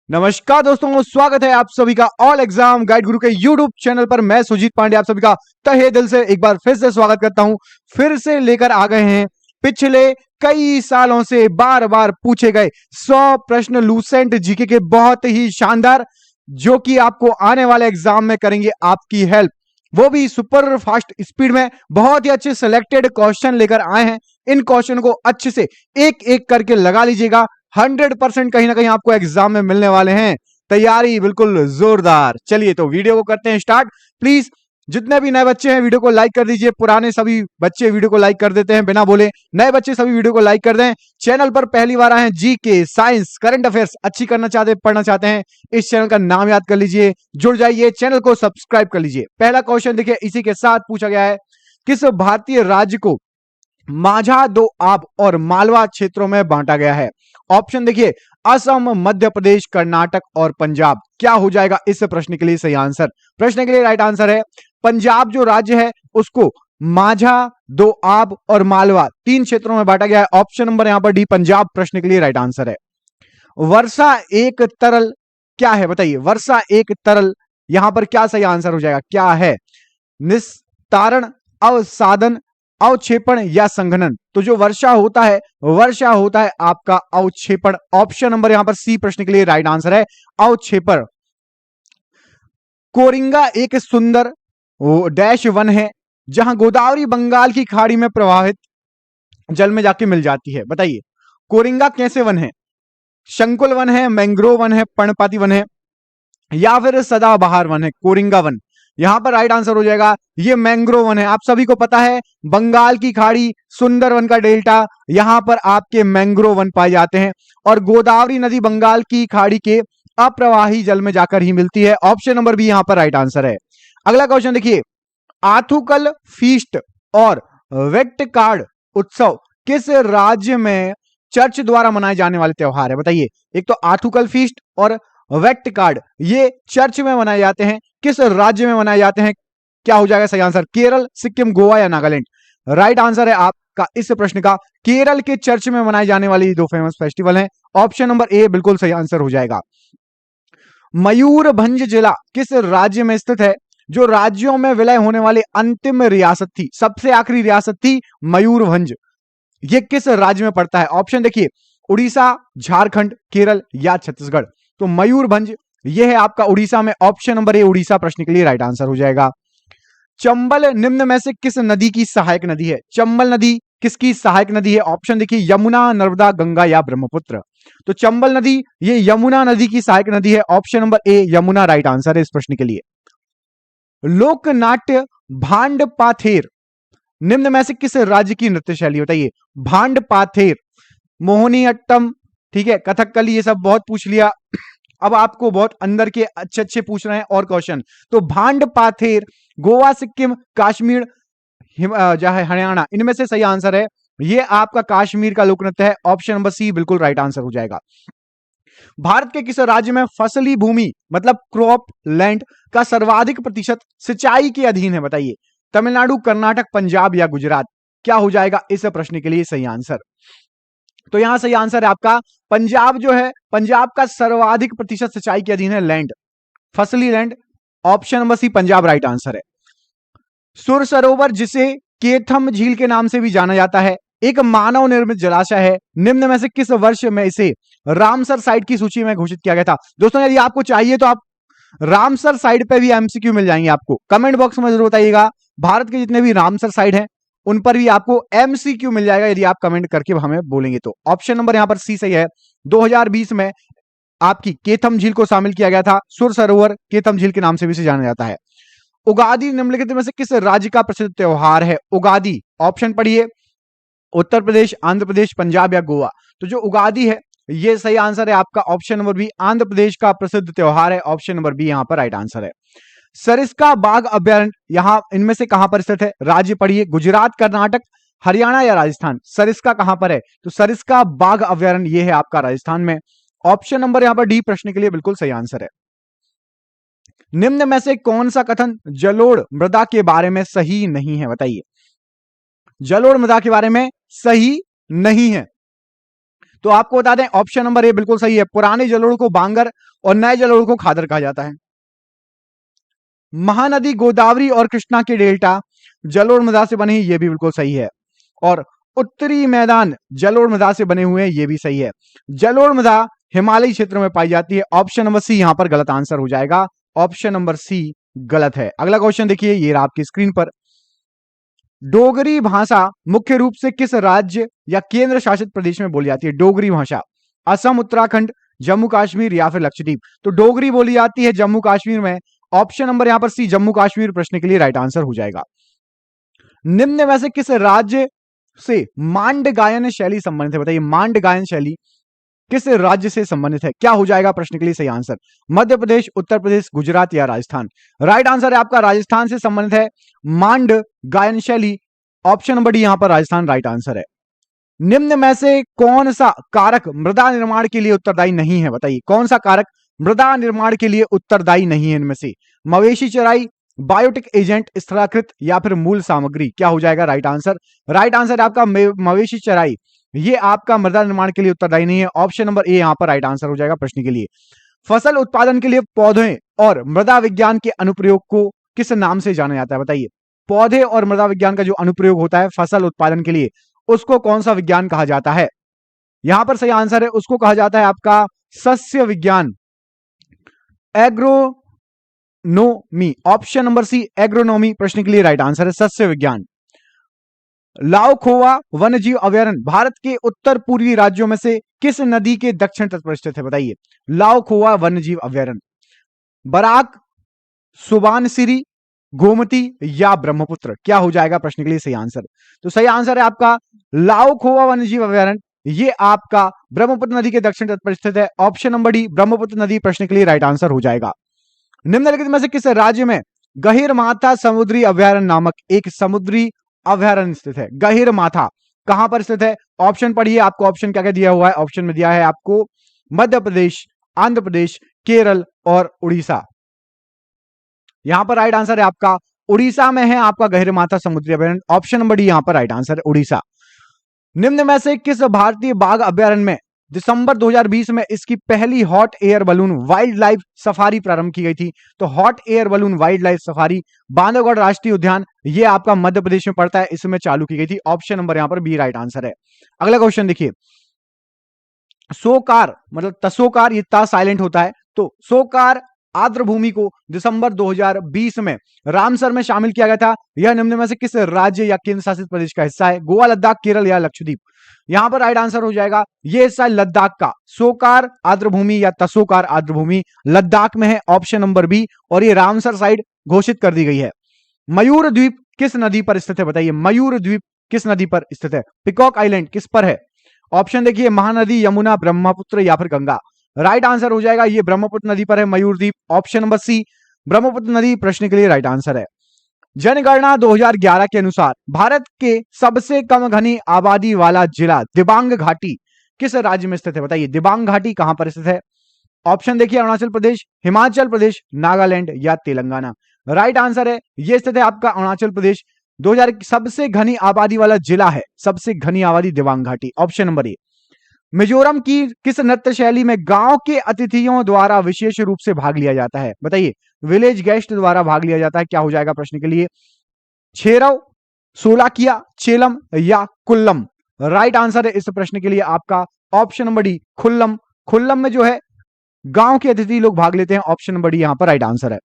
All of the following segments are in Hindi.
नमस्कार दोस्तों, स्वागत है आप सभी का ऑल एग्जाम गाइड गुरु के यूट्यूब चैनल पर। मैं सुजीत पांडे आप सभी का तहे दिल से एक बार फिर से स्वागत करता हूं। फिर से लेकर आ गए हैं पिछले कई सालों से बार बार पूछे गए 100 प्रश्न लूसेंट जीके के, बहुत ही शानदार, जो कि आपको आने वाले एग्जाम में करेंगे आपकी हेल्प, वो भी सुपर फास्ट स्पीड में। बहुत ही अच्छे सिलेक्टेड क्वेश्चन लेकर आए हैं। इन क्वेश्चन को अच्छे से एक एक करके लगा लीजिएगा। 100% कहीं ना कहीं आपको एग्जाम में मिलने वाले हैं। तैयारी बिल्कुल जोरदार। चलिए तो वीडियो को करते हैं स्टार्ट। प्लीज जितने भी नए बच्चे हैं वीडियो को लाइक कर दीजिए। पुराने सभी बच्चे वीडियो को लाइक कर देते हैं बिना बोले। नए बच्चे सभी वीडियो को लाइक कर दें। चैनल पर पहली बार आए हैं, जीके, साइंस, करंट अफेयर्स अच्छी करना चाहते पढ़ना चाहते हैं, इस चैनल का नाम याद कर लीजिए, जुड़ जाइए, चैनल को सब्सक्राइब कर लीजिए। पहला क्वेश्चन देखिए, इसी के साथ पूछा गया है, किस भारतीय राज्य को माझा, दोआब और मालवा क्षेत्रों में बांटा गया है? ऑप्शन देखिए, असम, मध्य प्रदेश, कर्नाटक और पंजाब। क्या हो जाएगा इस प्रश्न के लिए सही आंसर? प्रश्न के लिए राइट आंसर है पंजाब जो राज्य है उसको माझा, दोआब और मालवा 3 क्षेत्रों में बांटा गया है। ऑप्शन नंबर यहां पर डी, पंजाब, प्रश्न के लिए राइट आंसर है। वर्षा एक तरल क्या है बताइए? वर्षा एक तरल, यहां पर क्या सही आंसर हो जाएगा? क्या है? निस्तारण, अवसादन, अवक्षेपण या संघनन? तो जो वर्षा होता है, वर्षा होता है आपका अवक्षेपण। ऑप्शन नंबर यहां पर सी, प्रश्न के लिए राइट आंसर है अवक्षेपण। कोरिंगा एक सुंदर डैश वन है जहां गोदावरी बंगाल की खाड़ी में प्रवाहित जल में जाके मिल जाती है। बताइए कोरिंगा कैसे वन है? शंकुल वन है, मैंग्रोव वन है, पर्णपाती वन है या फिर सदाबहार वन है? कोरिंगा वन यहां पर राइट आंसर हो जाएगा। ये मैंग्रोव वन है। आप सभी को पता है बंगाल की खाड़ी, सुंदरवन का डेल्टा, यहां पर आपके मैंग्रोव वन पाए जाते हैं और गोदावरी नदी बंगाल की खाड़ी के अप्रवाही जल में जाकर ही मिलती है। ऑप्शन नंबर बी यहां पर राइट आंसर है। अगला क्वेश्चन देखिए, आथुकल फीस्ट और वेट कार्ड उत्सव किस राज्य में चर्च द्वारा मनाए जाने वाले त्योहार है? बताइए, एक तो आथुकल फीस्ट और वेट कार्ड ये चर्च में मनाए जाते हैं, किस राज्य में मनाए जाते हैं? क्या हो जाएगा सही आंसर? केरल, सिक्किम, गोवा या नागालैंड? राइट आंसर है आपका इस प्रश्न का केरल के चर्च में मनाए जाने वाली 2 फेमस फेस्टिवल हैं। ऑप्शन नंबर ए बिल्कुल सही आंसर हो जाएगा। मयूरभंज जिला किस राज्य में स्थित है? जो राज्यों में विलय होने वाली अंतिम रियासत थी, सबसे आखिरी रियासत थी मयूरभंज, ये किस राज्य में पड़ता है? ऑप्शन देखिए, उड़ीसा, झारखंड, केरल या छत्तीसगढ़? तो मयूरभंज ये है आपका उड़ीसा में। ऑप्शन नंबर ए उड़ीसा, प्रश्न के लिए राइट आंसर हो जाएगा। चंबल निम्न में से किस नदी की सहायक नदी है? चंबल नदी किसकी सहायक नदी है? ऑप्शन देखिए, यमुना, नर्मदा, गंगा या ब्रह्मपुत्र? तो चंबल नदी ये यमुना नदी की सहायक नदी है। ऑप्शन नंबर ए यमुना राइट आंसर है इस प्रश्न के लिए। लोकनाट्य भांड पाथेर निम्न में से किस राज्य की नृत्य शैली? बताइए। भांड पाथेर, मोहिनीअट्टम, ठीक है, कथकली, ये सब बहुत पूछ लिया। अब आपको बहुत अंदर के अच्छे अच्छे पूछ रहे हैं और क्वेश्चन। तो भांड पाथेर गोवा, सिक्किम, कश्मीर, हरियाणा, इनमें से सही आंसर है ये आपका कश्मीर का लोक नृत्य है। ऑप्शन नंबर सी बिल्कुल राइट आंसर हो जाएगा। भारत के किस राज्य में फसली भूमि मतलब क्रॉप लैंड का सर्वाधिक प्रतिशत सिंचाई के अधीन है? बताइए। तमिलनाडु, कर्नाटक, पंजाब या गुजरात? क्या हो जाएगा इस प्रश्न के लिए सही आंसर? तो यहां सही आंसर है आपका पंजाब जो है, पंजाब का सर्वाधिक प्रतिशत सिंचाई के अधीन है लैंड, फसली land. Option number C Punjab right answer है। सुर सरोवर जिसे केथम झील के नाम से भी जाना जाता है एक मानव निर्मित जलाशय है। निम्न में से किस वर्ष में इसे रामसर साइट की सूची में घोषित किया गया था? दोस्तों यदि आपको चाहिए तो आप रामसर साइट पे भी एमसीक्यू मिल जाएंगे आपको। कमेंट बॉक्स में जरूर बताइएगा। भारत के जितने भी रामसर साइट हैं उन पर भी आपको एमसीक्यू मिल जाएगा यदि आप कमेंट करके हमें बोलेंगे तो। ऑप्शन नंबर यहां पर सी सही है। 2020 में आपकी केथम झील को शामिल किया गया था। सुर सरोवर केथम झील के नाम से भी इसे जाना जाता है। उगादी निम्नलिखित में से किस राज्य का प्रसिद्ध त्योहार है? उगादी, ऑप्शन पढ़िए, उत्तर प्रदेश, आंध्र प्रदेश, पंजाब या गोवा? तो जो उगादी है ये सही आंसर है आपका। Option number B Andhra Pradesh का प्रसिद्ध त्योहार है। ऑप्शन नंबर बी यहां पर राइट आंसर है। सरिस्का बाघ अभ्यारण्य यहां इनमें से कहां पर स्थित है? राज्य पढ़िए, गुजरात, कर्नाटक, हरियाणा या राजस्थान? सरिस्का कहां पर है? तो सरिस्का बाघ अभ्यारण्य ये है आपका राजस्थान में। ऑप्शन नंबर यहां पर डी, प्रश्न के लिए बिल्कुल सही आंसर है। निम्न में से कौन सा कथन जलोढ़ मृदा के बारे में सही नहीं है? बताइए। जलोढ़ मृदा के बारे में सही नहीं है तो आपको बता दें ऑप्शन नंबर ए बिल्कुल सही है। पुराने जलोढ़ को बांगर और नए जलोढ़ को खादर कहा जाता है। महानदी गोदावरी और कृष्णा के डेल्टा जलोढ़ मृदा से बने हैं, ये भी बिल्कुल सही है। और उत्तरी मैदान जलोढ़ मृदा से बने हुए हैं, ये भी सही है। जलोढ़ मृदा हिमालयी क्षेत्र में पाई जाती है। ऑप्शन नंबर सी यहां पर गलत आंसर हो जाएगा। ऑप्शन नंबर सी गलत है। अगला क्वेश्चन देखिए, ये रहा आपकी स्क्रीन पर। डोगरी भाषा मुख्य रूप से किस राज्य या केंद्र शासित प्रदेश में बोली जाती है? डोगरी भाषा असम, उत्तराखंड, जम्मू कश्मीर या फिर लक्षद्वीप। तो डोगरी बोली जाती है जम्मू कश्मीर में। ऑप्शन नंबर यहां पर सी जम्मू कश्मीर प्रश्न के लिए राइट आंसर हो जाएगा। निम्न में से किस राज्य से मांड गायन शैली संबंधित है? बताइए मांड गायन शैली किस राज्य से संबंधित है? क्या हो जाएगा प्रश्न के लिए सही आंसर? मध्य प्रदेश, उत्तर प्रदेश, गुजरात या राजस्थान। राइट आंसर है आपका राजस्थान से संबंधित है मांड गायन शैली। ऑप्शन नंबर डी यहां पर राजस्थान राइट आंसर है। निम्न में से कौन सा कारक मृदा निर्माण के लिए उत्तरदायी नहीं है? बताइए कौन सा कारक मृदा निर्माण के लिए उत्तरदायी नहीं है? इनमें से मवेशी चराई, बायोटिक एजेंट, स्थलाकृत या फिर मूल सामग्री। क्या हो जाएगा राइट आंसर? राइट आंसर आपका मवेशी चराई, ये आपका मृदा निर्माण के लिए उत्तरदायी नहीं है। ऑप्शन नंबर ए यहां पर राइट आंसर हो जाएगा प्रश्न के लिए। फसल उत्पादन के लिए पौधे और मृदा विज्ञान के अनुप्रयोग को किस नाम से जाना जाता है? बताइए पौधे और मृदा विज्ञान का जो अनुप्रयोग होता है फसल उत्पादन के लिए, उसको कौन सा विज्ञान कहा जाता है? यहां पर सही आंसर है, उसको कहा जाता है आपका सस्य विज्ञान, agronomy. Option number C agronomy प्रश्न के लिए राइट आंसर है सस्य विज्ञान। लाओखोवा वन्यजीव अभयारण्य भारत के उत्तर पूर्वी राज्यों में से किस नदी के दक्षिण तट पर स्थित है? बताइए लाओखोवा वन्यजीव अभयारण्य बराक, सुबानसिरी, गोमती या ब्रह्मपुत्र। क्या हो जाएगा प्रश्न के लिए सही आंसर? तो सही आंसर है आपका लाओखोवा वन्यजीव अभयारण्य, ये आपका ब्रह्मपुत्र नदी के दक्षिण तट पर स्थित है। ऑप्शन नंबर डी ब्रह्मपुत्र नदी प्रश्न के लिए राइट आंसर हो जाएगा। निम्नलिखित में से किस राज्य में गहिरमाथा समुद्री अभयारण्य नामक एक समुद्री अभयारण्य स्थित है? गहिरमाथा कहां पर स्थित है? ऑप्शन पढ़िए, आपको ऑप्शन क्या क्या दिया हुआ है? ऑप्शन में दिया है आपको मध्य प्रदेश, आंध्र प्रदेश, केरल और उड़ीसा। यहां पर राइट आंसर है आपका उड़ीसा में है आपका गहिरमाथा समुद्री अभयारण्य। ऑप्शन नंबर डी यहां पर राइट आंसर है उड़ीसा। निम्न में से किस भारतीय बाघ अभयारण्य में दिसंबर 2020 में इसकी पहली hot air balloon wild life safari प्रारंभ की गई थी? तो hot air balloon wild life safari Bandhavgarh राष्ट्रीय उद्यान, ये आपका मध्य प्रदेश में पड़ता है, इसमें चालू की गई थी। ऑप्शन नंबर यहां पर बी राइट आंसर है। अगला क्वेश्चन देखिए, सोकार मतलब तसोकार, ये ता साइलेंट होता है, तो सोकार आर्द्र भूमि को दिसंबर 2020 में रामसर में शामिल किया गया था। यह निम्न में से किस राज्य या केंद्र शासित प्रदेश का हिस्सा है? गोवा, लद्दाख, केरल या लक्षद्वीप। यहां पर राइट आंसर हो जाएगा यह हिस्सा है लद्दाख का। सोकार आर्द्र भूमि या तसोकार आर्द्र भूमि लद्दाख में है। ऑप्शन नंबर बी, और ये रामसर साइड घोषित कर दी गई है। मयूर द्वीप किस नदी पर स्थित है? बताइए मयूर द्वीप किस नदी पर स्थित है? पिकॉक आइलैंड किस पर है? ऑप्शन देखिए महानदी, यमुना, ब्रह्मपुत्र या फिर गंगा। राइट आंसर हो जाएगा ये ब्रह्मपुत्र नदी पर है मयूर द्वीप। ऑप्शन नंबर सी ब्रह्मपुत्र नदी प्रश्न के लिए राइट आंसर है। जनगणना 2011 के अनुसार भारत के सबसे कम घनी आबादी वाला जिला दिबांग घाटी किस राज्य में स्थित है? बताइए दिबांग घाटी कहां पर स्थित है? ऑप्शन देखिए अरुणाचल प्रदेश, हिमाचल प्रदेश, नागालैंड या तेलंगाना। राइट आंसर है ये स्थित है आपका अरुणाचल प्रदेश। 2000 सबसे घनी आबादी वाला जिला है, सबसे घनी आबादी दिबांग घाटी। ऑप्शन नंबर ए। मिजोरम की किस नृत्य शैली में गांव के अतिथियों द्वारा विशेष रूप से भाग लिया जाता है? बताइए विलेज गेस्ट द्वारा भाग लिया जाता है। क्या हो जाएगा प्रश्न के लिए? छेरव, सोलाकिया, चेलम या कुल्लम। राइट आंसर है इस प्रश्न के लिए आपका ऑप्शन नंबर डी खुल्लम। खुल्लम में जो है गांव के अतिथि लोग भाग लेते हैं। ऑप्शन नंबर डी यहां पर राइट आंसर है।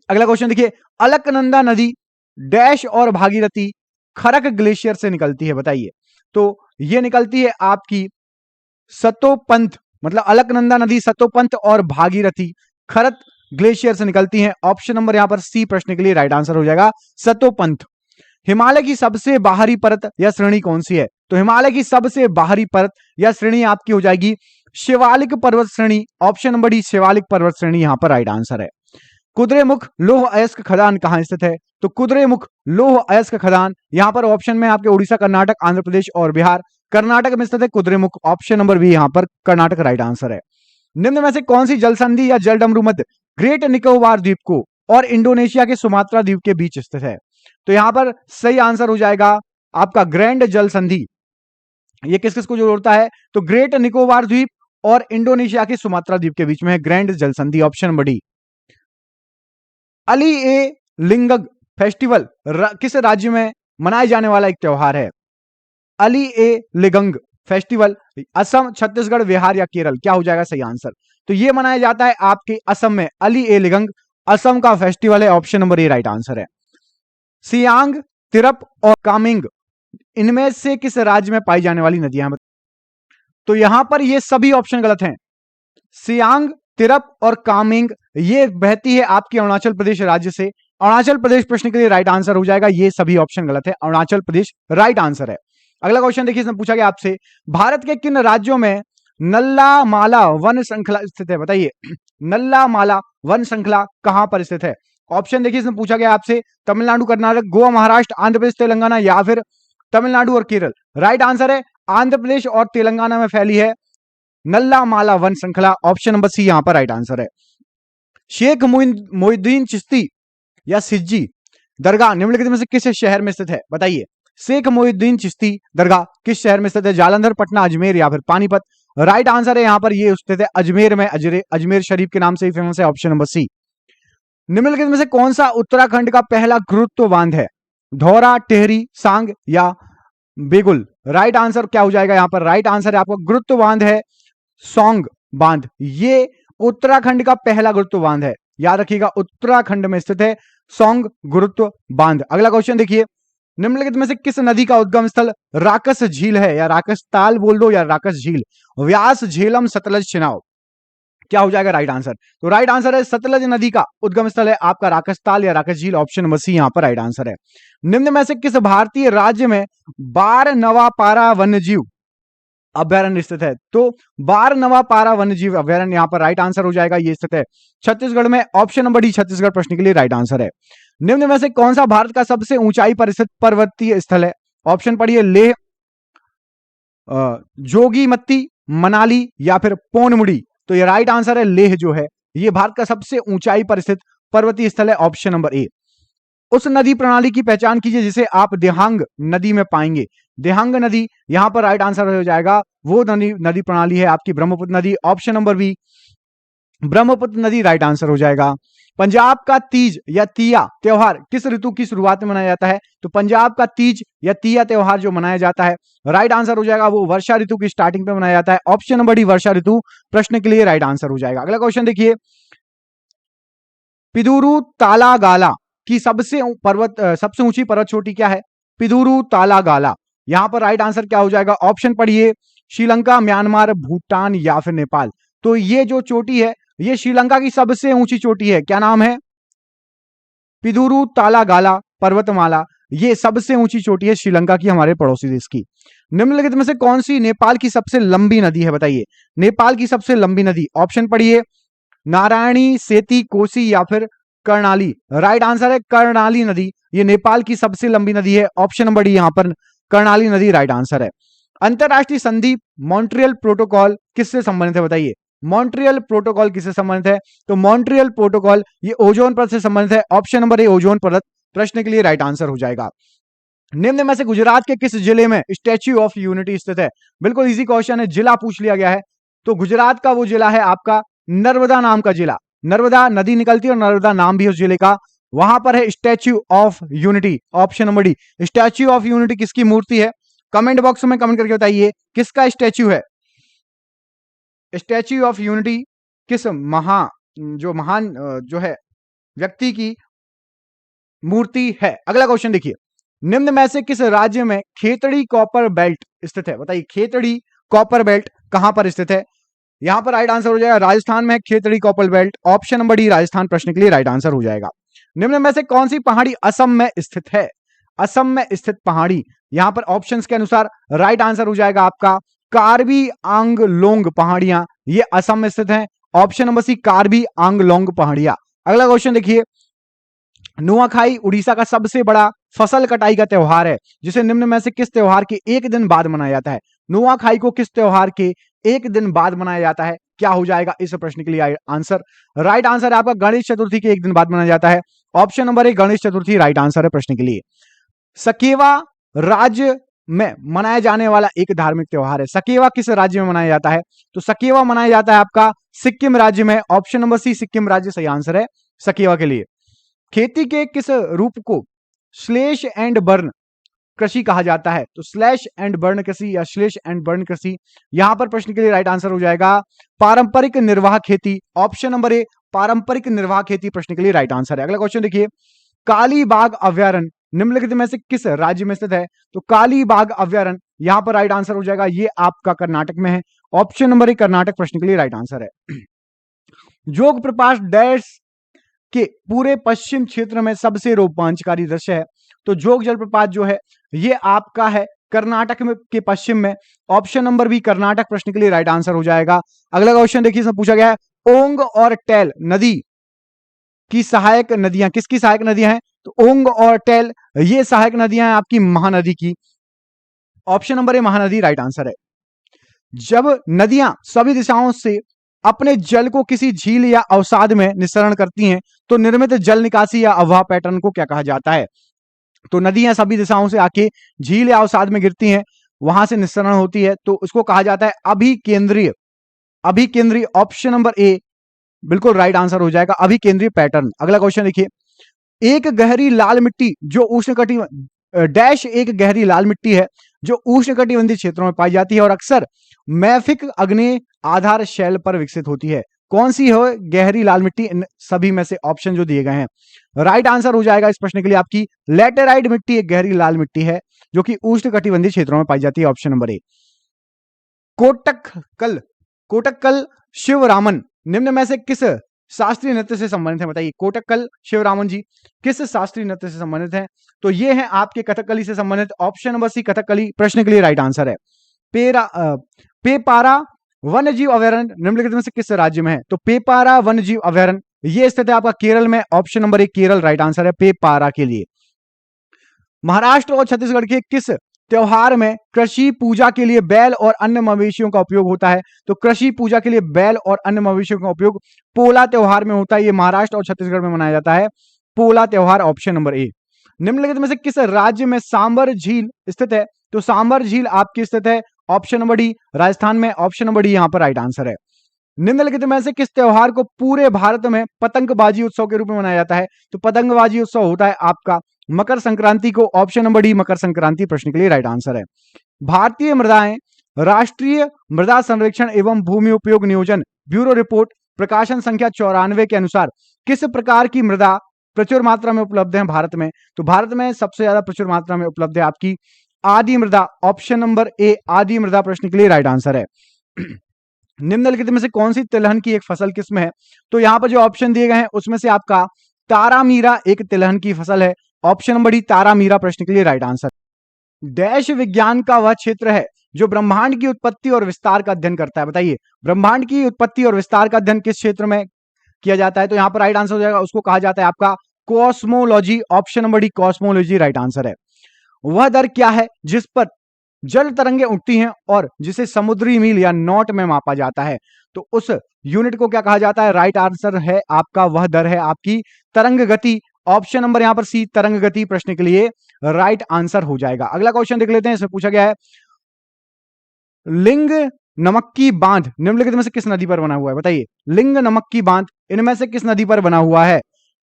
अगला क्वेश्चन देखिए, अलकनंदा नदी डैश और भागीरथी खरक ग्लेशियर से निकलती है? बताइए तो ये निकलती है आपकी सतोपंथ, मतलब अलकनंदा नदी सतोपंथ और भागीरथी खरक ग्लेशियर से निकलती हैं। ऑप्शन नंबर यहां पर सी प्रश्न के लिए राइट आंसर हो जाएगा सतोपंथ। हिमालय की सबसे बाहरी परत या श्रेणी कौन सी है? तो हिमालय की सबसे बाहरी परत या श्रेणी आपकी हो जाएगी शिवालिक पर्वत श्रेणी। ऑप्शन नंबर डी शिवालिक पर्वत श्रेणी यहां पर राइट आंसर है। कुद्रेमुख लौह अयस्क खदान कहां स्थित है? तो कुद्रेमुख लौह अयस्क खदान यहां पर ऑप्शन में आपके उड़ीसा, कर्नाटक, आंध्र प्रदेश और बिहार। कर्नाटक में स्थित है कुद्रेमुख। ऑप्शन नंबर बी यहां पर कर्नाटक राइट आंसर है। निम्न में से कौन सी जल संधि या जल डमरू मध्य ग्रेट निकोबार द्वीप को और इंडोनेशिया के सुमात्रा द्वीप के बीच स्थित है? तो यहां पर सही आंसर हो जाएगा आपका ग्रैंड जल संधि। ये किस किस को जोड़ता है? तो ग्रेट निकोबार द्वीप और इंडोनेशिया के सुमात्रा द्वीप के बीच में है ग्रैंड जल संधि, ऑप्शन नंबर डी। अली ए लिंगग फेस्टिवल किस राज्य में मनाए जाने वाला एक त्योहार है? अली ए लिगंग फेस्टिवल असम, छत्तीसगढ़, बिहार या केरल? क्या हो जाएगा सही आंसर? तो ये मनाया जाता है आपके असम में, अली ए लिगंग असम का फेस्टिवल है, ऑप्शन नंबर ए राइट आंसर है। सियांग, तिरप और कामिंग इनमें से किस राज्य में पाई जाने वाली नदियां? तो यहां पर ये सभी ऑप्शन गलत हैं। सियांग, तिरप और कामिंग ये बहती है आपके अरुणाचल प्रदेश राज्य से। अरुणाचल प्रदेश प्रश्न के लिए राइट आंसर हो जाएगा, ये सभी ऑप्शन गलत है, अरुणाचल प्रदेश राइट आंसर है। अगला क्वेश्चन देखिए, इसमें पूछा गया आपसे भारत के किन राज्यों में नल्ला माला वन श्रृंखला स्थित है? बताइए नल्ला माला वन श्रृंखला कहां पर स्थित है? ऑप्शन देखिए, इसमें पूछा गया आपसे तमिलनाडु, कर्नाटक, गोवा, महाराष्ट्र, आंध्र प्रदेश, तेलंगाना या फिर तमिलनाडु और केरल। राइट आंसर है आंध्र प्रदेश और तेलंगाना में फैली है नल्ला माला वन श्रृंखला, ऑप्शन नंबर सी यहां पर राइट आंसर है। शेख मोइनुद्दीन चिश्ती या सिज्जी दरगाह निम्नलिखित में से किस शहर में स्थित है? बताइए शेख मोइनुद्दीन चिश्ती दरगाह किस शहर में स्थित है? जालंधर, पटना, अजमेर या फिर पानीपत? राइट आंसर है यहां पर ये स्थित है अजमेर में, अजमेर शरीफ के नाम से ही फेमस है, ऑप्शन नंबर सी। निम्नलिखित में से कौन सा उत्तराखंड का पहला गुरुत्व बांध है? धौरा, टेहरी, सांग या बेगुल? राइट आंसर क्या हो जाएगा यहां पर? राइट आंसर है आपका गुरुत्व बांध है सौंग बांध, ये उत्तराखंड का पहला गुरुत्व बांध है, याद रखिएगा उत्तराखंड में स्थित है सौंग गुरुत्व बांध। अगला क्वेश्चन देखिए, निम्नलिखित में से किस नदी का उद्गम स्थल राकस झील है, या राकस ताल बोल दो या राकस झील? व्यास, झेलम, सतलज, चिनाव? क्या हो जाएगा राइट आंसर? तो राइट आंसर है सतलज नदी का उद्गम स्थल है आपका राकस ताल या राकस झील, ऑप्शन नंबर सी यहां पर राइट आंसर है। निम्न में से किस भारतीय राज्य में बार नवापारा वन्यजीव अभ्यारण्य स्थित है? तो बार नवापारा वन्यजीव अभ्यारण्य यहां पर राइट आंसर हो जाएगा, ये स्थित है छत्तीसगढ़ में, ऑप्शन नंबर डी छत्तीसगढ़ प्रश्न के लिए राइट आंसर है। निम्न में से कौन सा भारत का सबसे ऊंचाई पर स्थित पर्वतीय स्थल है? ऑप्शन पढ़िए लेह, जोगीमत्ती, मनाली या फिर पोनमुड़ी? तो ये राइट आंसर है लेह जो है ये भारत का सबसे ऊंचाई पर स्थित पर्वतीय स्थल है, ऑप्शन नंबर ए। उस नदी प्रणाली की पहचान कीजिए जिसे आप देहांग नदी में पाएंगे। देहांग नदी यहां पर राइट आंसर हो जाएगा, वो नदी प्रणाली है आपकी ब्रह्मपुत्र नदी, ऑप्शन नंबर बी ब्रह्मपुत्र नदी राइट आंसर हो जाएगा। पंजाब का तीज या तीया त्योहार किस ऋतु की शुरुआत में मनाया जाता है? तो पंजाब का तीज या तीया त्योहार जो मनाया जाता है राइट आंसर हो जाएगा वो वर्षा ऋतु की स्टार्टिंग पे मनाया जाता है, ऑप्शन नंबर डी वर्षा ऋतु प्रश्न के लिए राइट आंसर हो जाएगा। अगला क्वेश्चन देखिए, पिदुरु तालागाला की सबसे ऊंची पर्वत चोटी क्या है? पिदुरु तालागाला यहां पर राइट आंसर क्या हो जाएगा? ऑप्शन पढ़िए श्रीलंका, म्यांमार, भूटान या फिर नेपाल? तो ये जो चोटी है ये श्रीलंका की सबसे ऊंची चोटी है, क्या नाम है? पिदुरु तालागाला पर्वतमाला, ये सबसे ऊंची चोटी है श्रीलंका की, हमारे पड़ोसी देश की। निम्नलिखित में से कौन सी नेपाल की सबसे लंबी नदी है? बताइए नेपाल की सबसे लंबी नदी, ऑप्शन पढ़िए नारायणी, सेती, कोसी या फिर कर्णाली? राइट आंसर है कर्णाली नदी, ये नेपाल की सबसे लंबी नदी है, ऑप्शन नंबर डी यहां पर कर्णाली नदी राइट आंसर है। अंतरराष्ट्रीय संधि मॉन्ट्रियल प्रोटोकॉल किससे संबंधित है? बताइए मॉन्ट्रियल प्रोटोकॉल किससे संबंधित है? तो मॉन्ट्रियल प्रोटोकॉल ये ओजोन परत से संबंधित है, ऑप्शन नंबर ए ओजोन परत प्रश्न के लिए राइट आंसर हो जाएगा। निम्न में से गुजरात के किस जिले में स्टैच्यू ऑफ यूनिटी स्थित है? बिल्कुल इजी क्वेश्चन है, जिला पूछ लिया गया है, तो गुजरात का वो जिला है आपका नर्मदा नाम का जिला, नर्मदा नदी निकलती है और नर्मदा नाम भी उस जिले का, वहां पर है statue of unity, option number D. Statue of unity किसकी मूर्ति है? कमेंट बॉक्स में कमेंट करके बताइए किसका स्टैच्यू है? स्टैच्यू ऑफ यूनिटी किस महान जो है व्यक्ति की मूर्ति है? अगला क्वेश्चन देखिए, निम्न में से किस राज्य में खेतड़ी कॉपर बेल्ट स्थित है? बताइए खेतड़ी कॉपर बेल्ट कहां पर स्थित है? यहां पर राइट आंसर हो जाएगा राजस्थान में Khetri copper belt, option number D Rajasthan प्रश्न के लिए राइट आंसर हो जाएगा। निम्न में से कौन सी पहाड़ी असम में स्थित है? असम में स्थित पहाड़ी, यहां पर ऑप्शंस के अनुसार राइट आंसर हो जाएगा आपका कार्बी आंगलोंग पहाड़ियां, ये असम में स्थित हैं, option number C Karbi Anglong पहाड़ियां। अगला क्वेश्चन देखिए, नुआखाई उड़ीसा का सबसे बड़ा फसल कटाई का त्योहार है जिसे निम्न में से किस त्योहार के एक दिन बाद मनाया जाता है? नुआखाई को किस त्योहार के एक दिन बाद मनाया जाता है? क्या हो जाएगा इस प्रश्न के लिए आंसर? राइट आंसर है आपका गणेश चतुर्थी के एक दिन बाद मनाया जाता है, ऑप्शन नंबर ए गणेश चतुर्थी राइट आंसर है प्रश्न के लिए। सकेवा राज्य में मनाया जाने वाला एक धार्मिक त्योहार है। सकेवा किस राज्य में मनाया जाता है? तो सकेवा मनाया जाता है आपका सिक्किम राज्य में। ऑप्शन नंबर सी सिक्किम राज्य सही आंसर है सकेवा के लिए। खेती के किस रूप को स्लैश एंड बर्न कृषि कहा जाता है? तो स्लैश एंड बर्न कृषि या स्लैश एंड बर्न कृषि, यहां पर प्रश्न के लिए राइट आंसर हो जाएगा पारंपरिक निर्वाह खेती। ऑप्शन नंबर ए पारंपरिक निर्वाह खेती प्रश्न के लिए राइट आंसर है। अगला क्वेश्चन देखिए, कालीबाग अभ्यारण्य निम्नलिखित में से किस राज्य में स्थित है? तो कालीबाग अभ्यारण्य यहां पर राइट आंसर हो जाएगा, ये आपका कर्नाटक में है। ऑप्शन नंबर ए कर्नाटक प्रश्न के लिए राइट आंसर है। जोग प्रपात डैश के पूरे पश्चिम क्षेत्र में सबसे रोमांचकारी दृश्य है? तो जोग जलप्रपात जो है ये आपका है कर्नाटक में के पश्चिम में। ऑप्शन नंबर बी कर्नाटक प्रश्न के लिए राइट आंसर हो जाएगा। अगला क्वेश्चन देखिए, इसमें पूछा गया है ओंग और टेल नदी की सहायक नदियां किसकी सहायक नदियां हैं? तो ओंग और टेल ये सहायक नदियां हैं आपकी महानदी की। ऑप्शन नंबर ए महानदी राइट आंसर है। जब नदियां सभी दिशाओं से अपने जल को किसी झील या अवसाद में निस्सरण करती हैं तो निर्मित जल निकासी या अववाह पैटर्न को क्या कहा जाता है? तो नदियां सभी दिशाओं से आके झील या अवसाद में गिरती हैं, वहां से निस्सरण होती है, तो उसको कहा जाता है अभिकेंद्रीय। अभिकेंद्रीय ऑप्शन नंबर ए बिल्कुल राइट आंसर हो जाएगा, अभिकेंद्रीय पैटर्न। अगला क्वेश्चन देखिए, एक गहरी लाल मिट्टी जो उष्णकटिबंधीय डैश एक गहरी लाल मिट्टी है जो उष्णकटिबंधीय क्षेत्रों में पाई जाती है और अक्सर मैफिक अग्नेय आधार शैल पर विकसित होती है। कौन सी है गहरी लाल मिट्टी? इन सभी में से ऑप्शन जो दिए गए हैं राइट आंसर हो जाएगा इस प्रश्न के लिए आपकी लैटेराइट मिट्टी एक गहरी लाल मिट्टी है जो कि उष्णकटिबंधीय क्षेत्रों में पाई जाती है। Option number A. Kottakkal Kottakkal Sivaraman निम्न में से किस शास्त्रीय नृत्य से संबंधित है? बताइए, कोटक्कल शिवरामन जी किस शास्त्रीय नृत्य से संबंधित हैं? तो ये हैं आपके कथकली से संबंधित। ऑप्शन नंबर सी कथकली प्रश्न के लिए राइट आंसर है। पेपारा वन्य जीव अभयारण्य निम्नलिखित में से किस राज्य में है? तो पेपारा वन्य जीव अभयारण्य ये स्थित है आपका केरल में। ऑप्शन नंबर एक केरल राइट आंसर है पेपारा के लिए। महाराष्ट्र और छत्तीसगढ़ के किस त्योहार में कृषि पूजा के लिए बैल और अन्य मवेशियों का उपयोग होता है? तो कृषि पूजा के लिए बैल और अन्य मवेशियों का उपयोग पोला त्योहार में होता है। ये महाराष्ट्र और छत्तीसगढ़ में मनाया जाता है पोला त्योहार। ऑप्शन नंबर ए। निम्नलिखित में से किस राज्य में सांबर झील स्थित है? तो सांबर झील आपकी स्थित है ऑप्शन नंबर डी राजस्थान में। ऑप्शन नंबर डी यहां पर राइट आंसर है। निम्नलिखित में से किस त्योहार को पूरे भारत में पतंगबाजी उत्सव के रूप में मनाया जाता है? तो पतंगबाजी उत्सव होता है आपका मकर संक्रांति को। Option number D Makar Sankranti प्रश्न के लिए राइट आंसर है। भारतीय मृदाएं राष्ट्रीय मृदा संरक्षण एवं भूमि उपयोग नियोजन ब्यूरो रिपोर्ट प्रकाशन संख्या 94 के अनुसार किस प्रकार की मृदा प्रचुर मात्रा में उपलब्ध है भारत में? तो भारत में सबसे ज्यादा प्रचुर मात्रा में उपलब्ध है आपकी आदि मृदा। ऑप्शन नंबर ए आदि मृदा प्रश्न के लिए राइट आंसर है। निम्नलिखित में से कौन सी तिलहन की एक फसल किस्म है? तो यहां पर जो ऑप्शन दिए गए हैं उसमें से आपका तारामीरा एक तिलहन की फसल है। ऑप्शन नंबर डी तारामीरा प्रश्न के लिए राइट आंसर। डैश विज्ञान का वह क्षेत्र है जो ब्रह्मांड की उत्पत्ति और विस्तार का अध्ययन करता है। बताइए, ब्रह्मांड की उत्पत्ति और विस्तार का अध्ययन किस क्षेत्र में किया जाता है? तो यहां पर राइट आंसर हो जाएगा, उसको कहा जाता है आपका cosmology. Option number D cosmology right answer है। वह दर क्या है जिस पर जल तरंगें उठती हैं और जिसे समुद्री मील या नॉट में मापा जाता है? तो उस यूनिट को क्या कहा जाता है? राइट आंसर है आपका वह दर है आपकी तरंग गति। ऑप्शन नंबर यहां पर सी तरंग गति प्रश्न के लिए राइट आंसर हो जाएगा। अगला क्वेश्चन देख लेते हैं, इसमें पूछा गया है लिंग नमक्की बांध निम्नलिखित में से किस नदी पर बना हुआ है? बताइए, लिंग नमक्की बांध इनमें से किस नदी पर बना हुआ है?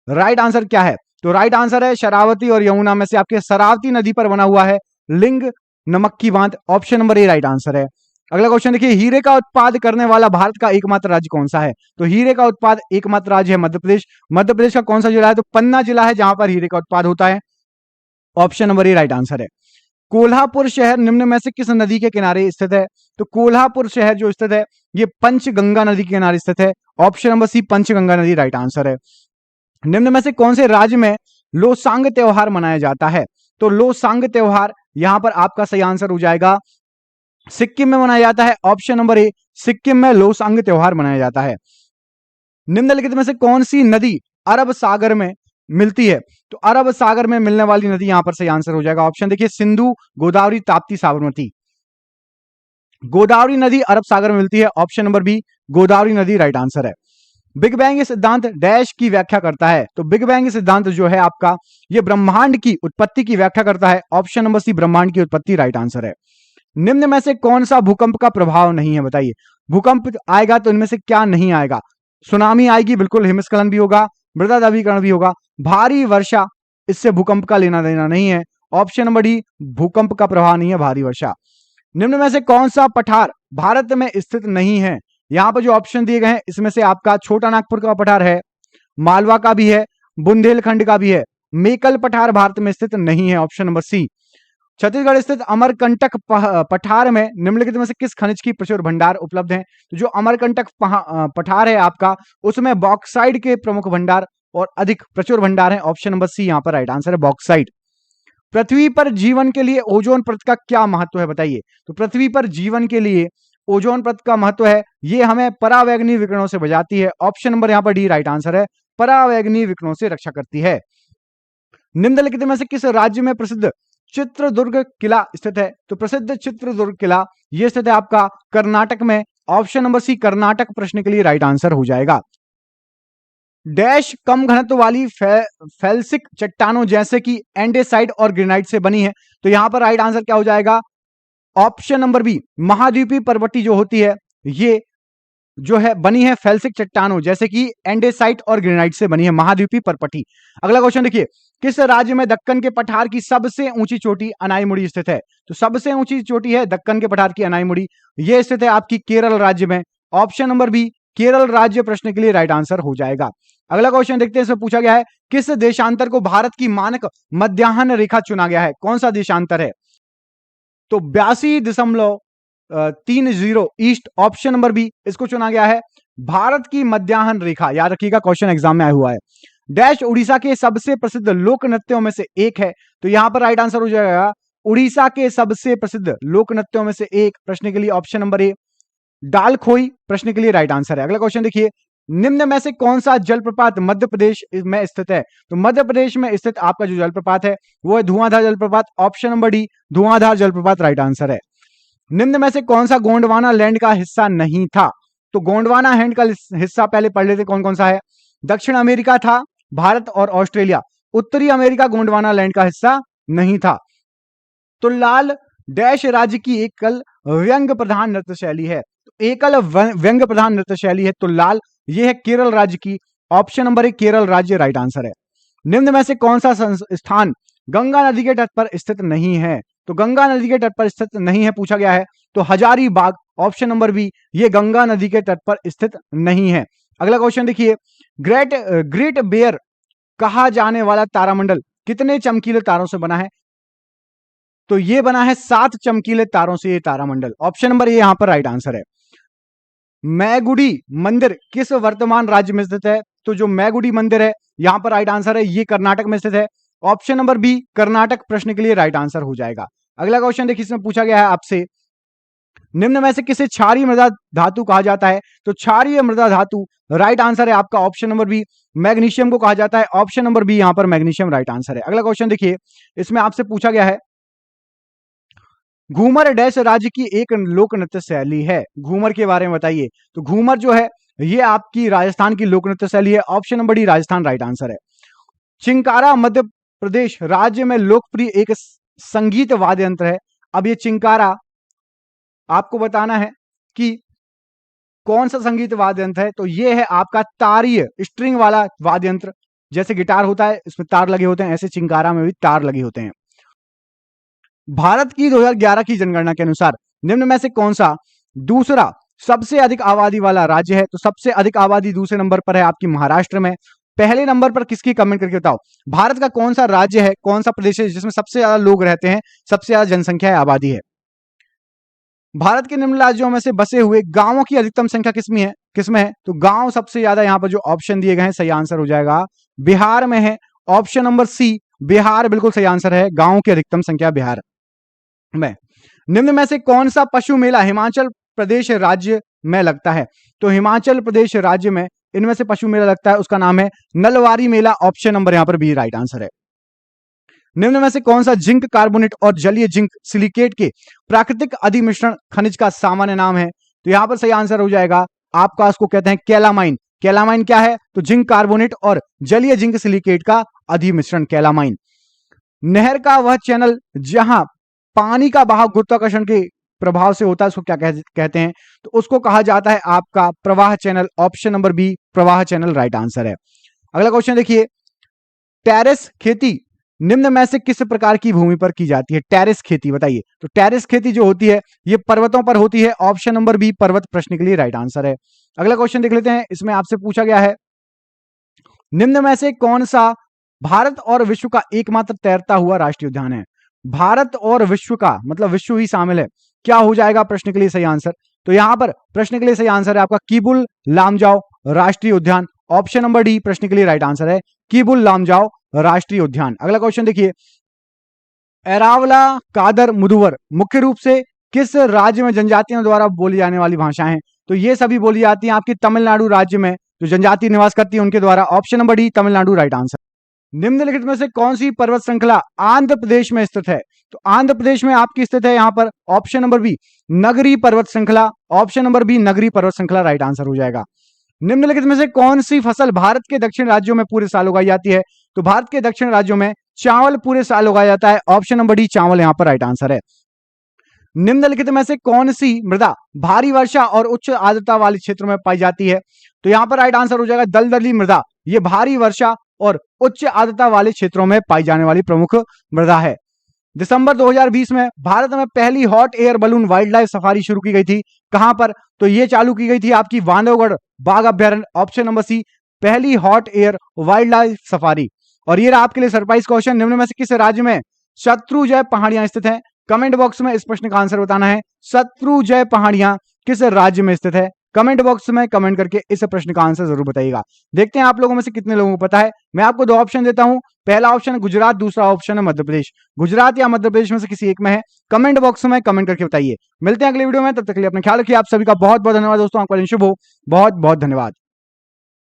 राइट आंसर क्या है? तो राइट आंसर है शरावती और यमुना में से आपके शरावती नदी पर बना हुआ है लिंग नमक्की बांध। ऑप्शन नंबर ए राइट आंसर है। अगला क्वेश्चन देखिए, हीरे का उत्पाद करने वाला भारत का एकमात्र राज्य कौन सा है? तो हीरे का उत्पाद एकमात्र राज्य है मध्य प्रदेश। मध्य प्रदेश का कौन सा जिला है? तो पन्ना जिला है जहां पर हीरे का उत्पाद होता है। ऑप्शन नंबर ए राइट आंसर है। कोल्हापुर शहर निम्न में से किस नदी के किनारे स्थित है? तो कोल्हापुर शहर जो स्थित है ये पंचगंगा नदी के किनारे स्थित है। ऑप्शन नंबर सी पंचगंगा नदी राइट आंसर है। निम्न में से कौन से राज्य में लोसांग त्योहार मनाया जाता है? तो लोसांग त्योहार यहां पर आपका सही आंसर हो जाएगा सिक्किम में मनाया जाता है। ऑप्शन नंबर ए सिक्किम में लोसांग त्योहार मनाया जाता है। निम्नलिखित में से कौन सी नदी अरब सागर में मिलती है? तो अरब सागर में मिलने वाली नदी यहां पर सही आंसर हो जाएगा। ऑप्शन देखिए सिंधु, गोदावरी, ताप्ती, साबरमती। गोदावरी नदी अरब सागर में मिलती है। ऑप्शन नंबर बी गोदावरी नदी राइट आंसर है। बिग बैंग सिद्धांत डैश की व्याख्या करता है। तो बिग बैंग सिद्धांत जो है आपका, ये ब्रह्मांड की उत्पत्ति की व्याख्या करता है। ऑप्शन नंबर सी, ब्रह्मांड की उत्पत्ति राइट आंसर है। निम्न में से कौन सा भूकंप का प्रभाव नहीं है, बताइए। भूकंप आएगा तो इनमें से क्या नहीं आएगा? सुनामी आएगी, बिल्कुल, हिमस्खलन भी होगा, मृदा द्रवीकरण भी होगा, भारी वर्षा, इससे भूकंप का लेना देना नहीं है। ऑप्शन नंबर डी, भूकंप का प्रभाव नहीं है, भारी वर्षा। निम्न में से कौन सा पठार भारत में स्थित नहीं है? यहां पर जो ऑप्शन दिए गए हैं इसमें से आपका छोटा नागपुर का पठार है, मालवा का भी है, बुंदेलखंड का भी है। मेकल पठार भारत में स्थित नहीं है, ऑप्शन नंबर सी। छत्तीसगढ़ स्थित अमरकंटक पठार में निम्नलिखित में से किस खनिज की प्रचुर भंडार उपलब्ध है? तो जो अमरकंटक पठार है आपका, उसमें बॉक्साइड के प्रमुख भंडार और अधिक प्रचुर भंडार है। ऑप्शन नंबर सी यहां पर राइट आंसर है, बॉक्साइड। पृथ्वी पर जीवन के लिए ओजोन परत का क्या महत्व है, बताइए। तो पृथ्वी पर जीवन के लिए ओजोन परत का महत्व है, ये हमें परावैंगनी विकिरणों से बचाती है। ऑप्शन नंबर यहां पर डी राइट आंसर है, परावैंगनी विकिरणों से रक्षा करती है। निम्नलिखित में से किस राज्य में प्रसिद्ध चित्रदुर्ग किला स्थित है? तो प्रसिद्ध चित्रदुर्ग किला यह स्थित है आपका कर्नाटक में। ऑप्शन नंबर सी, कर्नाटक, प्रश्न के लिए राइट आंसर हो जाएगा। डैश कम घनत्व वाली फेल्सिक चट्टानों जैसे कि एंडेसाइट और ग्रेनाइट से बनी है। तो यहां पर राइट आंसर क्या हो जाएगा? ऑप्शन नंबर बी, महाद्वीपीय पर्वती जो होती है, ये जो है बनी है फेल्सिक चट्टानों जैसे कि एंडेसाइट और ग्रेनाइट से बनी है, महाद्वीपीय पर्वती। अगला क्वेश्चन देखिए, किस राज्य में दक्कन के पठार की सबसे ऊंची चोटी अनाईमुड़ी स्थित है? तो सबसे ऊंची चोटी है दक्कन के पठार की अनाईमुड़ी, यह स्थित है आपकी केरल राज्य में। ऑप्शन नंबर बी, केरल राज्य, प्रश्न के लिए राइट आंसर हो जाएगा। अगला क्वेश्चन देखते हैं, इसमें पूछा गया है किस देशांतर को भारत की मानक मध्याह्न रेखा चुना गया है? कौन सा देशांतर है? तो 82.30 ईस्ट, ऑप्शन नंबर बी इसको चुना गया है। भारत की मध्याह्न रेखा, याद रखिएगा, क्वेश्चन एग्जाम में आया हुआ है। डैश उड़ीसा के सबसे प्रसिद्ध लोक नृत्यों में से एक है। तो यहां पर राइट आंसर हो जाएगा उड़ीसा के सबसे प्रसिद्ध लोक नृत्यों में से एक, प्रश्न के लिए ऑप्शन नंबर ए डालखोई, प्रश्न के लिए राइट आंसर है। अगला क्वेश्चन देखिए, निम्न में से कौन सा जलप्रपात मध्य प्रदेश में स्थित है? तो मध्य प्रदेश में स्थित आपका जो जलप्रपात है वो है धुआंधार जलप्रपात। ऑप्शन नंबर डी, धुआंधार जलप्रपात राइट आंसर है। निम्न में से कौन सा गोंडवाना लैंड का हिस्सा नहीं था? तो गोंडवाना लैंड का हिस्सा पहले पढ़ लेते, कौन कौन सा है। दक्षिण अमेरिका था, भारत और ऑस्ट्रेलिया। उत्तरी अमेरिका गोंडवाना लैंड का हिस्सा नहीं था। तो लाल डैश राज्य की एकल व्यंग प्रधान नृत्य शैली है। एकल व्यंग प्रधान नृत्य शैली है तो लाल, ये है केरल राज्य की। ऑप्शन नंबर ए, केरल राज्य राइट आंसर है। निम्न में से कौन सा स्थान गंगा नदी के तट पर स्थित नहीं है? तो गंगा नदी के तट पर स्थित नहीं है पूछा गया है, तो हजारीबाग, ऑप्शन नंबर बी, ये गंगा नदी के तट पर स्थित नहीं है। अगला क्वेश्चन देखिए, ग्रेट बेयर कहा जाने वाला तारामंडल कितने चमकीले तारों से बना है? तो ये बना है 7 चमकीले तारों से ये तारामंडल। ऑप्शन नंबर ए यहां पर राइट आंसर है। मैगुडी मंदिर किस वर्तमान राज्य में स्थित है? तो जो मैगुडी मंदिर है यहां पर राइट आंसर है, ये कर्नाटक में स्थित है। ऑप्शन नंबर बी, कर्नाटक, प्रश्न के लिए राइट आंसर हो जाएगा। अगला क्वेश्चन देखिए, इसमें पूछा गया है आपसे, निम्न में से किसे क्षारीय मृदा धातु कहा जाता है? तो क्षारीय मृदा धातु राइट आंसर है आपका ऑप्शन नंबर बी, मैग्नीशियम को कहा जाता है। ऑप्शन नंबर बी यहां पर मैग्नीशियम राइट आंसर है। अगला क्वेश्चन देखिए, इसमें आपसे पूछा गया है घूमर डैश राज्य की एक लोक नृत्य शैली है, घूमर के बारे में बताइए। तो घूमर जो है ये आपकी राजस्थान की लोक नृत्य शैली है। Option number D, Rajasthan right answer है। चिंकारा मध्य प्रदेश राज्य में लोकप्रिय एक संगीत वाद्य यंत्र है। अब ये चिंकारा आपको बताना है कि कौन सा संगीत वाद्य यंत्र है। तो ये है आपका तारीय स्ट्रिंग वाला वाद्य यंत्र, जैसे गिटार होता है इसमें तार लगे होते हैं, ऐसे चिंकारा में भी तार लगे होते हैं। भारत की 2011 की जनगणना के अनुसार निम्न में से कौन सा दूसरा सबसे अधिक आबादी वाला राज्य है? तो सबसे अधिक आबादी दूसरे नंबर पर है आपकी महाराष्ट्र में। पहले नंबर पर किसकी, कमेंट करके बताओ। भारत का कौन सा राज्य है, कौन सा प्रदेश है जिसमें सबसे ज्यादा लोग रहते हैं, सबसे ज्यादा जनसंख्या है, आबादी है? भारत के निम्न राज्यों में से बसे हुए गांवों की अधिकतम संख्या किसमें है? तो गांव सबसे ज्यादा यहां पर जो ऑप्शन दिए गए हैं, सही आंसर हो जाएगा बिहार में है। ऑप्शन नंबर सी, बिहार बिल्कुल सही आंसर है, गांवों की अधिकतम संख्या बिहार में। निम्न में से कौन सा पशु मेला हिमाचल प्रदेश राज्य में लगता है? तो हिमाचल प्रदेश राज्य में इनमें से पशु मेला लगता है, उसका नाम है नलवारी मेला। ऑप्शन नंबर यहां पर बी राइट आंसर है। निम्न में से कौन सा जिंक कार्बोनेट और जलीय जिंक सिलिकेट के प्राकृतिक अधिमिश्रण खनिज का सामान्य नाम है? तो यहां पर सही आंसर हो जाएगा आपका, उसको कहते हैं कैलामाइन। कैलामाइन क्या है? तो जिंक कार्बोनेट और जलीय जिंक सिलिकेट का अधिमिश्रण कैलामाइन। नहर का वह चैनल जहां पानी का बहाव गुरुत्वाकर्षण के प्रभाव से होता है उसको क्या कहते हैं? तो उसको कहा जाता है आपका प्रवाह चैनल। ऑप्शन नंबर बी प्रवाह चैनल राइट आंसर है। अगला क्वेश्चन देखिए, टेरेस खेती निम्न में से किस प्रकार की भूमि पर की जाती है? टेरेस खेती बताइए। तो टेरेस खेती जो होती है ये पर्वतों पर होती है। ऑप्शन नंबर बी पर्वत प्रश्न के लिए राइट आंसर है। अगला क्वेश्चन देख लेते हैं, इसमें आपसे पूछा गया है निम्न में से कौन सा भारत और विश्व का एकमात्र तैरता हुआ राष्ट्रीय उद्यान है? भारत और विश्व का मतलब विश्व ही शामिल है, क्या हो जाएगा प्रश्न के लिए सही आंसर? तो यहां पर प्रश्न के लिए सही आंसर है आपका किबुल लामजाओ राष्ट्रीय उद्यान। ऑप्शन नंबर डी प्रश्न के लिए राइट आंसर है, किबुल लामजाओ राष्ट्रीय उद्यान। अगला क्वेश्चन देखिए, एरावला कादर मुदुवर मुख्य रूप से किस राज्य में जनजातियों द्वारा बोली जाने वाली भाषाएं हैं? तो ये सभी बोली जाती हैं आपकी तमिलनाडु राज्य में, जो जनजाति निवास करती है उनके द्वारा। Option number D Tamil Nadu right answer. निम्नलिखित में से कौन सी पर्वत श्रृंखला आंध्र प्रदेश में स्थित है? तो आंध्र प्रदेश में आपकी स्थित है यहां पर ऑप्शन नंबर बी नगरी पर्वत श्रृंखला। ऑप्शन नंबर बी नगरी पर्वत श्रृंखला राइट आंसर हो जाएगा। निम्नलिखित में से कौन सी फसल भारत के दक्षिण राज्यों में पूरे साल उगाई जाती है? तो भारत के दक्षिण राज्यों में चावल पूरे साल उगाया जाता है। ऑप्शन नंबर डी चावल यहां पर राइट आंसर है। निम्नलिखित में से कौन सी मृदा भारी वर्षा और उच्च आर्द्रता वाले क्षेत्रों में पाई जाती है? तो यहां पर राइट आंसर हो जाएगा दलदली मृदा। यह भारी वर्षा और उच्च आर्द्रता वाले क्षेत्रों में पाई जाने वाली प्रमुख मृदा है। दिसंबर 2020 में भारत में पहली hot air balloon wild life safari शुरू की गई थी, कहां पर? तो यह चालू की गई थी आपकी बांधवगढ़ बाघ अभ्यारण्य। ऑप्शन नंबर सी पहली hot air wild life safari. और ये रहा आपके लिए सरप्राइज क्वेश्चन, निम्न में से किस राज्य में शत्रुंजय पहाड़ियां स्थित हैं? कमेंट बॉक्स में इस प्रश्न का आंसर बताना है, शत्रुंजय पहाड़ियां किस राज्य में स्थित है? कमेंट बॉक्स में कमेंट करके इस प्रश्न का आंसर जरूर बताइएगा। देखते हैं आप लोगों में से कितने लोगों को पता है। मैं आपको दो ऑप्शन देता हूं, पहला ऑप्शन है गुजरात, दूसरा ऑप्शन है मध्य प्रदेश। गुजरात या मध्य प्रदेश में से किसी एक में है? कमेंट बॉक्स में कमेंट करके बताइए। मिलते हैं अगले वीडियो में, तब तक के लिए अपना ख्याल रखिए। आप सभी का बहुत बहुत धन्यवाद दोस्तों, आपका दिन शुभ हो। बहुत बहुत धन्यवाद।